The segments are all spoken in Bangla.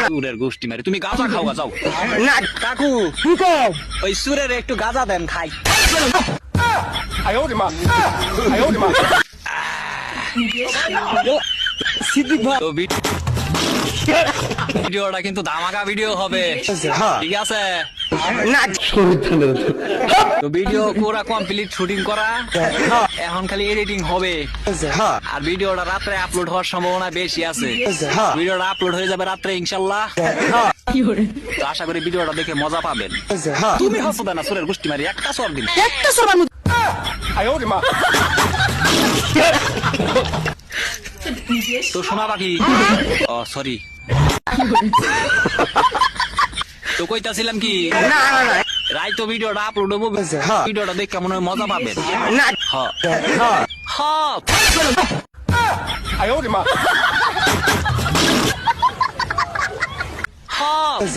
সুরের গোষ্ঠী মারি তুমি গাঁজা খাওয়া যাও না কাকু কি কও ওই সুরের একটু গাঁজা দেন খাই সিদ্দিক ভাই তো ভিডিওটা কিন্তু ধামাকা ভিডিও হবে হ্যাঁ ঠিক আছে না তো ভিডিও পুরা কমপ্লিট শুটিং করা এখন খালি এডিটিং হবে হ্যাঁ আর ভিডিওটা রাত্রে আপলোড হওয়ার সম্ভাবনা বেশি আছে হ্যাঁ ভিডিওটা আপলোড হয়ে যাবে রাত্রে ইনশাল্লাহ হ্যাঁ তো আশা করি ভিডিওটা দেখে মজা পাবেন হ্যাঁ তুমি হাসো না সুরের গোষ্ঠী মারি একটা সর দিন একটা সবার মধ্যে তো শোনা বাকি ও সরি তো কইতাছিলাম কি না না না রাই তো ভিডিওটা আপলোড হবো হ্যাঁ। ভিডিওটা দেখে মনে হয় মজা পাবেন না হ্যাঁ হ্যাঁ হ্যাঁ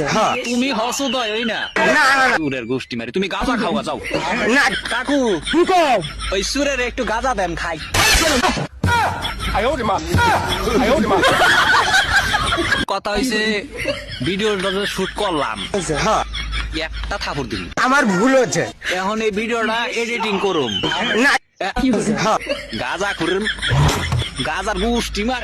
হ্যাঁ তুমি হসো দয় ওই না না না না সুরের গোষ্ঠী মারি তুমি গাঁজা খাওয়া যাও না কাকু কি কও ওই সুরের একটু গাঁজা দেন খাই কথা হইছে ভিডিওটা শুট করলাম হ্যাঁ একটা থাপড় দিন আমার ভুল হচ্ছে এখন এই ভিডিওটা এডিটিং করুম না হ্যাঁ গাঁজা করুন গাঁজার গোষ্ঠী মার